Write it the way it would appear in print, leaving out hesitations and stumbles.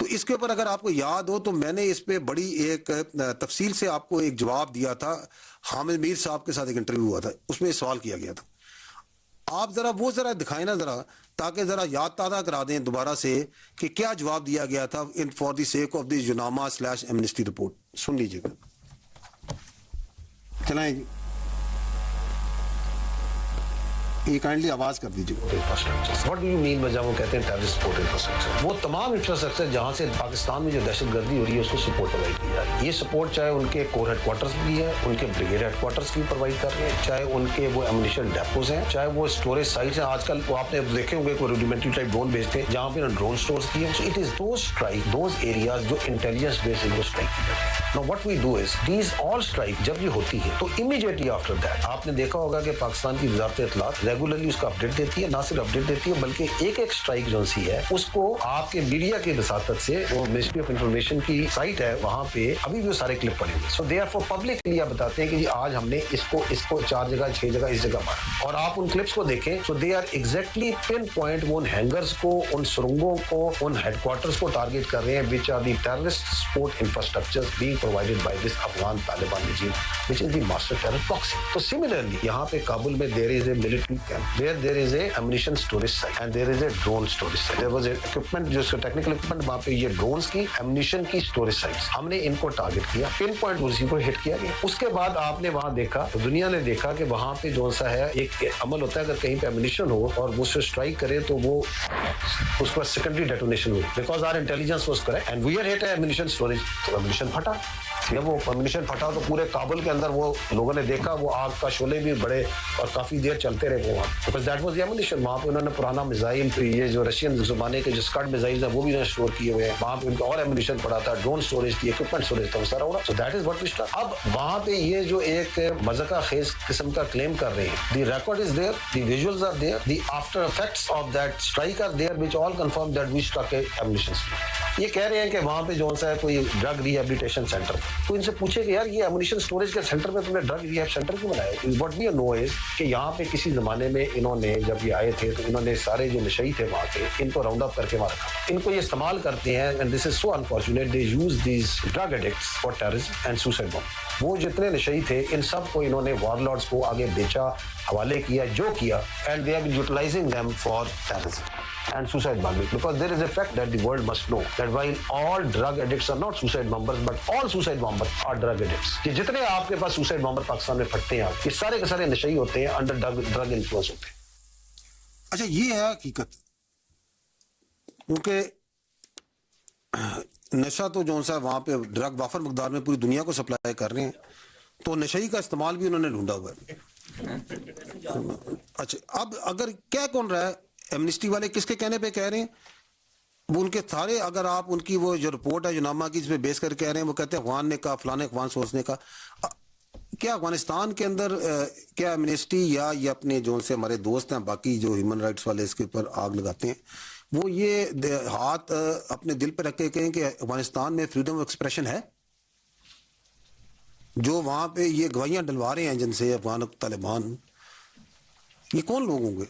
تو اس کے اوپر اگر آپ کو یاد ہو تو میں نے اس پہ بڑی ایک تفصیل سے آپ کو ایک جواب دیا تھا. حامد میر صاحب کے ساتھ ایک انٹرویو ہوا تھا, اس میں سوال کیا گیا تھا. آپ ذرا وہ ذرا دکھائیں نا ذرا, تاکہ ذرا یاد تازہ کرا دیں دوبارہ سے کہ کیا جواب دیا گیا تھا in for the sake of the UNAMA Amnesty report. سن لیجیے گا, چلائیں جی, یہ کائنڈلی آواز کر دیجیے. What do you mean by جب وہ کہتے ہیں ٹیررسٹ سپورٹ انفراسٹرکچر؟ وہ تمام انفراسٹرکچر جہاں سے پاکستان میں جو دہشت گردی ہو رہی ہے اس کو سپورٹ پرووائڈ کی جا رہی ہے. یہ سپورٹ چاہے ان کے کور ہیڈ کوارٹرز بھی ہے, ان کے بریگیڈ ہیڈ کوارٹرز بھی پرووائڈ کر رہے ہیں, چاہے ان کے وہ ایمونیشن ڈیپوز ہیں, چاہے وہ اسٹوریج سائٹس ہیں. آج کل وہ آپ نے دیکھے ہوں گے کوئی روڈیمنٹری ٹائپ ڈرون بھیجتے ہیں جہاں پہ انہوں نے ڈرون اسٹورز کیے. So it is those strike, those areas جو انٹیلیجنس بیس ان کو اسٹرائک کی جاتی ہے. Now what we do is these all strike جب یہ ہوتی ہے تو immediately after that آپ نے دیکھا ہوگا کہ پاکستان کی وزارت اطلاعات ریگولرلی اس کا اپڈیٹ دیتی ہے. نہ صرف اپڈیٹ دیتی ہے بلکہ ایک ایک اسٹرائک جو سی ہے اس کو آپ کے میڈیا کی وساطت سے, وہ منسٹری آف انفارمیشن کی سائٹ ہے وہاں پہ ابھی بھی وہ سارے کلپ پڑے ہوئے. سو دے آر فار پبلک کے لیے آپ بتاتے ہیں کہ جی آج ہم نے اس کو 4 جگہ 6 جگہ اس جگہ مارا, اور آپ ان کلپس کو دیکھیں. So they are exactly pin point, وہ ان ہینگرز کو, ان سرنگوں کو, ان ہیڈ کوارٹرز کو ٹارگیٹ کر رہے ہیں which are the terrorist support infrastructures being provided by this Afghan Taliban regime which is the master terror proxy. So similarly یہاں پہ کابل میں there is a military camp where there is a ammunition storage site and there is a drone storage site. There was a equipment, جو technical equipment, وہاں پہ یہ drones کی ammunition کی storage sites ہم نے ان کو ٹارگیٹ کیا, پن پوائنٹ اسی کو ہٹ کیا گیا. اس کے بعد آپ نے وہاں دیکھا, دنیا نے دیکھا کہ وہاں پہ جو سا ہے ایک عمل ہوتا ہے, اگر کہیں پہ ammunition ہو اور وہ سے اسٹرائک کرے تو وہ اس کو سیکنڈری ڈیٹونیشن ہوئی because our intelligence was correct and we are hit ammunition storage. تو ammunition پھٹا, جب وہ پرمیشن پھٹا تو پورے کابل کے اندر وہ لوگوں نے دیکھا وہ آگ کا شعلے بھی بڑے اور کافی دیر چلتے رہے وہاں, because that was the ammunition. وہاں پہ انہوں نے پرانا میزائل, یہ جو رشین زمانے کے جو اسکڈ میزائلز ہیں وہ بھی انہوں نے اسٹور کیے ہوئے ہیں. وہاں پہ ان کا اور ایمونیشن پڑا تھا, ڈرون اسٹوریج تھی, اکوپمنٹ اسٹوریج تھا, وہ سارا ہو رہا. So that is what we start. اب وہاں پہ یہ جو ایک مذاقہ خیز قسم کا کلیم کر رہے ہیں, the record is there, the visuals are there, the after effects of that strike are there which all confirm that we struck a ammunition store. یہ کہہ رہے ہیں کہ وہاں پہ جو سا ہے کوئی ڈرگ ریہیبلیٹیشن سینٹر. تو ان سے پوچھے کہ یار یہ ایمونیشن اسٹوریج کے سینٹر پہ تم نے ڈرگ ریہیب سینٹر کیوں بنایا؟ واٹ وی نو از کہ یہاں پہ کسی زمانے میں انہوں نے جب یہ آئے تھے تو انہوں نے سارے جو نشئی تھے وہاں کے ان کو راؤنڈ اپ کر کے وہاں رکھا. ان کو یہ استعمال کرتے ہیں and this is so unfortunate, they use these drug addicts for terrorism and suicide bomb. وہ جتنے نشئی تھے ان سب کو انہوں نے وار لارڈس کو آگے بیچا, حوالے کیا, جو کیا, and they are utilizing them for terrorism and suicide bombing, because there is a fact that the world must know that while all drug addicts are not suicide bombers but all suicide bombers are drug addicts. کہ جتنے آپ کے پاس suicide bomber Pakistan میں پھٹتے ہیں یہ سارے کے سارے نشئی ہوتے ہیں, انڈر ڈرگ انفلوئنس ہوتے ہیں. اچھا یہ ہے حقیقت, کیونکہ نشہ تو جو سا وہاں پہ ڈرگ وافر مقدار میں پوری دنیا کو سپلائی کر رہے ہیں, تو نشئی کا استعمال بھی انہوں نے ڈھونڈا ہوا ہے. اچھا اب اگر کیا کون رہا ہے, ایمنسٹی والے کس کے کہنے پہ کہہ رہے ہیں, وہ ان کے سارے, اگر آپ ان کی وہ جو رپورٹ ہے یوناما کی, اس پہ بیس کر کہہ رہے ہیں, وہ کہتے ہیں افغان نے کہا, فلاں افغان سورس نے کہا. کیا افغانستان کے اندر کیا ایمنسٹی یا یہ اپنے جو سے ہمارے دوست ہیں باقی جو ہیومن رائٹس والے اس کے اوپر آگ لگاتے ہیں, وہ یہ ہاتھ اپنے دل پہ رکھ کے کہیں کہ افغانستان میں فریڈم آف ایکسپریشن ہے؟ جو وہاں پہ یہ گواہیاں ڈلوا رہے ہیں جن سے افغان طالبان, یہ کون لوگ ہوں گے؟